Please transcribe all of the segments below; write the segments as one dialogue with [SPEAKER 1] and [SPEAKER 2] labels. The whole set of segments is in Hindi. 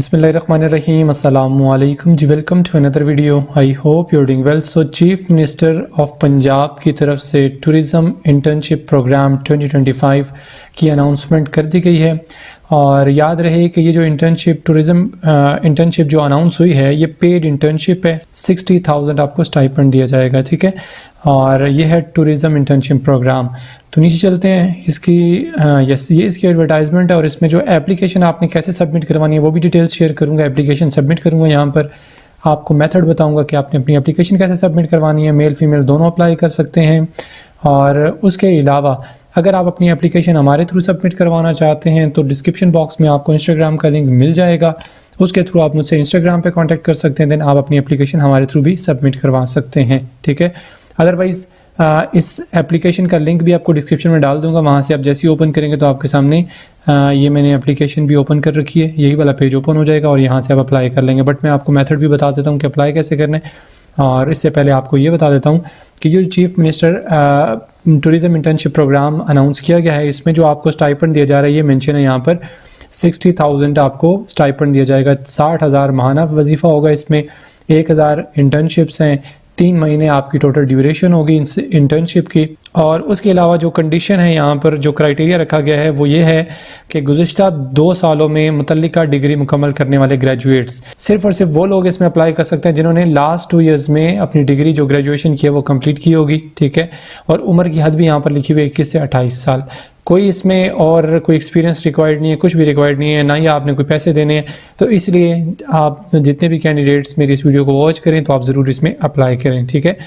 [SPEAKER 1] बिस्मिल्लाहिर्रहमानिर्रहीम अस्सलामुअलैकुम जी, welcome to another video. I hope you are doing well. So chief minister of Punjab की तरफ से टूरिज़म इंटर्नशिप प्रोग्राम 2025 की अनाउंसमेंट कर दी गई है। और याद रहे कि ये जो इंटर्नशिप जो अनाउंस हुई है ये पेड इंटर्नशिप है। 60,000 आपको स्टाइपेंड दिया जाएगा, ठीक है। और ये है टूरिज़म इंटर्नशिप प्रोग्राम। तो नीचे चलते हैं, इसकी ये इसकी एडवर्टाइजमेंट है और इसमें जो एप्लीकेशन आपने कैसे सबमिट करवानी है वो भी डिटेल्स शेयर करूँगा। एप्लीकेशन सबमिट करूँगा, यहाँ पर आपको मेथड बताऊँगा कि आपने अपनी एप्लीकेशन कैसे सबमिट करवानी है। मेल फीमेल दोनों अप्लाई कर सकते हैं। और उसके अलावा अगर आप अपनी एप्लीकेशन हमारे थ्रू सबमिट करवाना चाहते हैं तो डिस्क्रिप्शन बॉक्स में आपको इंस्टाग्राम का लिंक मिल जाएगा, उसके थ्रू आप मुझसे इंस्टाग्राम पे कांटेक्ट कर सकते हैं। देन आप अपनी एप्लीकेशन हमारे थ्रू भी सबमिट करवा सकते हैं, ठीक है। अदरवाइज़ इस एप्लीकेशन का लिंक भी आपको डिस्क्रिप्शन में डाल दूंगा, वहाँ से आप जैसे ही ओपन करेंगे तो आपके सामने ये मैंने एप्लीकेशन भी ओपन कर रखी है, यही वाला पेज ओपन हो जाएगा और यहाँ से आप अप्लाई कर लेंगे। बट मैं आपको मेथड भी बता देता हूँ कि अप्लाई कैसे करना है। और इससे पहले आपको ये बता देता हूँ कि ये chief minister tourism internship programme announce किया गया है, इसमें जो आपको स्टाइपेंड दिया जा रहा है ये मेंशन है यहाँ पर। 60,000 आपको स्टाइपेंड दिया जाएगा। 60,000 माहाना वजीफ़ा होगा, इसमें 1,000 इंटर्नशिप्स हैं। 3 महीने आपकी टोटल ड्यूरेशन होगी इस इंटर्नशिप की। और उसके अलावा जो कंडीशन है यहाँ पर, जो क्राइटेरिया रखा गया है वो ये है कि गुज़िश्ता 2 सालों में मुतल्लिका डिग्री मुकम्मल करने वाले ग्रेजुएट्स, सिर्फ और सिर्फ वो लोग इसमें अप्लाई कर सकते हैं जिन्होंने लास्ट 2 ईयर्स में अपनी डिग्री जो ग्रेजुएशन की है वो कंप्लीट की होगी, ठीक है। और उम्र की हद भी यहाँ पर लिखी हुई है 21 से 28 साल। कोई इसमें और कोई एक्सपीरियंस रिक्वायर्ड नहीं है, कुछ भी रिक्वायर्ड नहीं है, ना ही आपने कोई पैसे देने हैं। तो इसलिए आप जितने भी कैंडिडेट्स मेरी इस वीडियो को वॉच करें तो आप ज़रूर इसमें अप्लाई करें, ठीक है।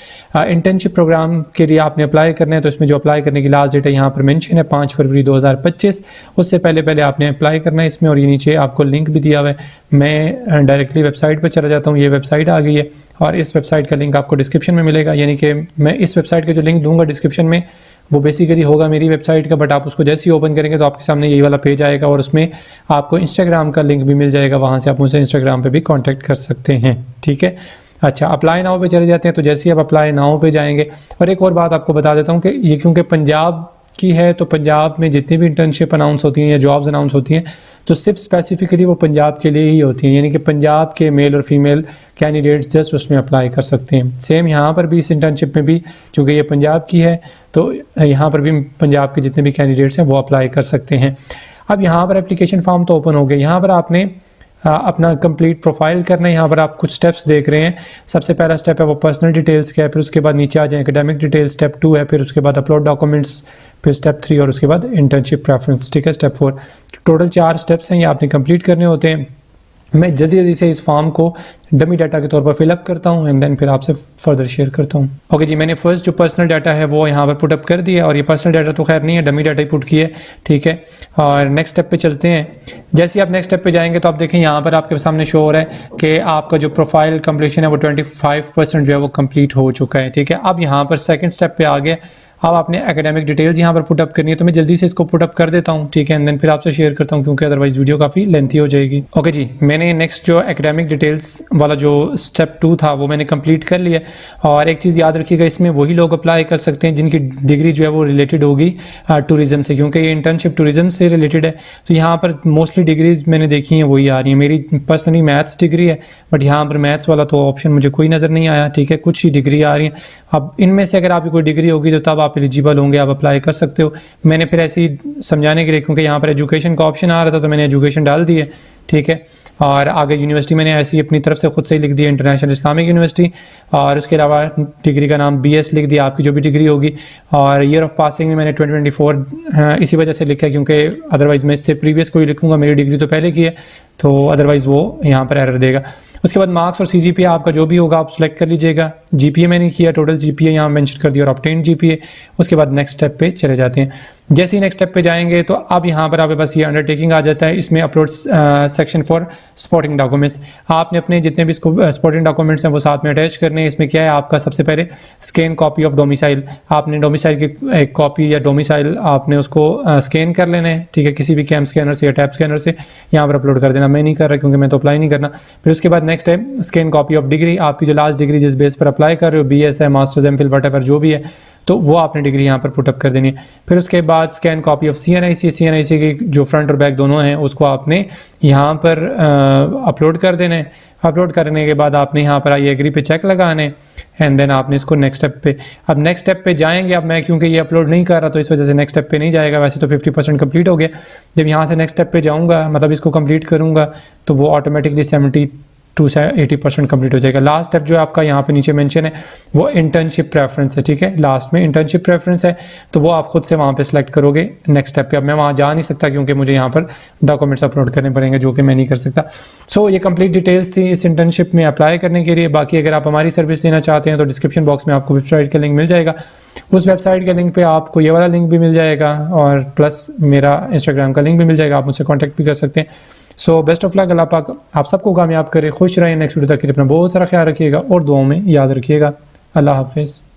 [SPEAKER 1] इंटर्नशिप प्रोग्राम के लिए आपने अप्लाई करना है तो इसमें जो अप्लाई करने की लास्ट डेट है यहाँ पर मेंशन है 5 फरवरी 2025। उससे पहले आपने अप्लाई करना है इसमें। और ये नीचे आपको लिंक भी दिया हुआ है, मैं डायरेक्टली वेबसाइट पर चला जाता हूँ। ये वेबसाइट आ गई है और इस वेबसाइट का लिंक आपको डिस्क्रिप्शन में मिलेगा। यानी कि मैं इस वेबसाइट का जो लिंक दूंगा डिस्क्रिप्शन में वो बेसिकली होगा मेरी वेबसाइट का, बट आप उसको जैसे ही ओपन करेंगे तो आपके सामने यही वाला पेज आएगा और उसमें आपको इंस्टाग्राम का लिंक भी मिल जाएगा, वहाँ से आप मुझसे इंस्टाग्राम पे भी कांटेक्ट कर सकते हैं, ठीक है। अच्छा, अप्लाई नाउ पे चले जाते हैं। तो जैसे ही आप अप्लाई नाउ पे जाएंगे, और एक और बात आपको बता देता हूँ कि ये क्योंकि पंजाब की है तो पंजाब में जितनी भी इंटर्नशिप अनाउंस होती हैं या जॉब्स अनाउंस होती हैं तो सिर्फ स्पेसिफिकली वो पंजाब के लिए ही होती हैं। यानी कि पंजाब के मेल और फीमेल कैंडिडेट्स जस्ट उसमें अप्लाई कर सकते हैं। सेम यहाँ पर भी इस इंटर्नशिप में भी क्योंकि ये पंजाब की है तो यहाँ पर भी पंजाब के जितने भी कैंडिडेट्स हैं वो अप्लाई कर सकते हैं। अब यहाँ पर एप्लीकेशन फॉर्म तो ओपन हो गए। यहाँ पर आपने अपना कंप्लीट प्रोफाइल करना है। यहाँ पर आप कुछ स्टेप्स देख रहे हैं। सबसे पहला स्टेप है वो पर्सनल डिटेल्स का है, फिर उसके बाद नीचे आ जाए एकेडमिक डिटेल्स, स्टेप 2 है, फिर उसके बाद अपलोड डॉक्यूमेंट्स, फिर स्टेप 3 और उसके बाद इंटर्नशिप प्रेफरेंस, ठीक है, स्टेप 4। टोटल 4 स्टेप्स हैं, ये आपने कंप्लीट करने होते हैं। मैं जल्दी से इस फॉर्म को डमी डाटा के तौर पर फिलअप करता हूं एंड देन फिर आपसे फर्दर शेयर करता हूं। ओके जी, मैंने फर्स्ट जो पर्सनल डाटा है वो यहाँ पर पुटअप कर दिया और ये पर्सनल डाटा तो खैर नहीं है, डमी डाटा ही पुट किया है, ठीक है। और नेक्स्ट स्टेप पे चलते हैं। जैसे आप नेक्स्ट स्टेप पे जाएंगे तो आप देखें यहाँ पर आपके सामने शो हो रहा है कि आपका जो प्रोफाइल कंप्लीशन है वो 25% जो है वो कंप्लीट हो चुका है, ठीक है। अब यहाँ पर सेकेंड स्टेप पे आ गया। अब आपने एकेडमिक डिटेल्स यहाँ पर पुटअप करनी है, तो मैं जल्दी से इसको पुटअप कर देता हूँ, ठीक है, एंड देन फिर आपसे शेयर करता हूँ क्योंकि अदरवाइज वीडियो काफ़ी लेंथी हो जाएगी। ओके जी, मैंने नेक्स्ट जो एकेडमिक डिटेल्स वाला जो स्टेप 2 था वो मैंने कंप्लीट कर लिया। और एक चीज़ याद रखिएगा, इसमें वही लोग अप्लाई कर सकते हैं जिनकी डिग्री जो है वो रिलेटेड होगी टूरिज़्म से, क्योंकि ये इंटर्नशिप टूरिज़्म से रिलेटेड है। तो यहाँ पर मोस्टली डिग्रीज मैंने देखी हैं वही आ रही है। मेरी पर्सनली मैथ्स डिग्री है बट यहाँ पर मैथ्स वाला तो ऑप्शन मुझे कोई नज़र नहीं आया, ठीक है। कुछ ही डिग्री आ रही है। अब इनमें से अगर आपकी कोई डिग्री होगी तो तब आप एलिजिबल होंगे, आप अप्लाई कर सकते हो। मैंने फिर ऐसे ही समझाने के लिए, क्योंकि यहाँ पर एजुकेशन का ऑप्शन आ रहा था तो मैंने एजुकेशन डाल दी है, ठीक है। और आगे यूनिवर्सिटी मैंने ऐसी अपनी तरफ से खुद से ही लिख दिया, इंटरनेशनल इस्लामिक यूनिवर्सिटी। और उसके अलावा डिग्री का नाम BS लिख दिया, आपकी जो भी डिग्री होगी। और ईयर ऑफ पासिंग में मैंने 2024 इसी वजह से लिखा है क्योंकि अदरवाइज़ मैं इससे प्रीवियस कोई लिखूंगा, मेरी डिग्री तो पहले की है तो अदरवाइज़ वो यहाँ पर एरर देगा। उसके बाद मार्क्स और CGPA आपका जो भी होगा आप सेलेक्ट कर लीजिएगा। GPA मैंने किया, टोटल GPA यहाँ मेंशन कर दिया और ऑब्टेन्ड GPA। उसके बाद नेक्स्ट स्टेप पे चले जाते हैं। जैसे ही नेक्स्ट स्टेप पे जाएंगे तो अब यहाँ पर आपके पास ये अंडरटेकिंग आ जाता है। इसमें upload section for supporting documents, आपने अपने जितने भी सपोर्टिंग डॉक्यूमेंट्स हैं वो साथ में अटैच करने हैं। इसमें क्या है, आपका सबसे पहले स्कैन कॉपी ऑफ डोमिसाइल, आपने डोमिसाइल की एक कॉपी या डोमिसाइल आपने उसको स्कैन कर लेना है, ठीक है, किसी भी कैम स्कैनर से या टैब स्कैनर से यहाँ पर अपलोड कर देना। मैं नहीं कर रहा क्योंकि मैं तो अप्लाई नहीं करना। फिर उसके बाद नेक्स्ट है स्कैन कॉपी ऑफ डिग्री, आपकी जो लास्ट डिग्री जिस बेस पर अप्लाई कर रहे हो, BS है, मास्टर्स, MPhil, वट एवर जो भी है, तो वो आपने डिग्री यहाँ पर पुटअप कर देनी है। फिर उसके बाद स्कैन कॉपी ऑफ CNIC की जो फ्रंट और बैक दोनों हैं उसको आपने यहाँ पर अपलोड कर देना है। अपलोड करने के बाद आपने यहाँ पर आई एग्री पे चेक लगाने एंड देन आपने इसको नेक्स्ट स्टेप पे, अब नेक्स्ट स्टेप पे जाएंगे। अब मैं क्योंकि ये अपलोड नहीं कर रहा तो इस वजह से नेक्स्ट स्टेप पे नहीं जाएगा, वैसे तो 50% कंप्लीट हो गया। जब यहाँ से नेक्स्ट स्टेप पे जाऊँगा, मतलब इसको कंप्लीट करूँगा, तो वो ऑटोमेटिकली 70 से 80% कंप्लीट हो जाएगा। लास्ट स्टेप जो आपका यहाँ पे नीचे मेंशन है वो इंटर्नशिप प्रेफरेंस है, ठीक है। लास्ट में इंटर्नशिप प्रेफरेंस है, तो वो आप खुद से वहाँ पे सिलेक्ट करोगे नेक्स्ट स्टेप पे। अब मैं वहाँ जा नहीं सकता क्योंकि मुझे यहाँ पर डॉक्यूमेंट्स अपलोड करने पड़ेंगे, जो कि मैं नहीं कर सकता। सो ये कंप्लीट डिटेल्स थी इस इंटर्नशिप में अप्लाई करने के लिए। बाकी अगर आप हमारी सर्विस लेना चाहते हैं तो डिस्क्रिप्शन बॉक्स में आपको वेबसाइट का लिंक मिल जाएगा। उस वेबसाइट के लिंक पे आपको ये वाला लिंक भी मिल जाएगा और प्लस मेरा इंस्टाग्राम का लिंक भी मिल जाएगा, आप मुझसे कॉन्टैक्ट भी कर सकते हैं। सो बेस्ट ऑफ लक, अल्लाह पाक आप सबको कामयाब करे, खुश रहें। नेक्स्ट वीडियो तक के लिए अपना बहुत सारा ख्याल रखिएगा और दुआओं में याद रखिएगा। अल्लाह हाफिज़।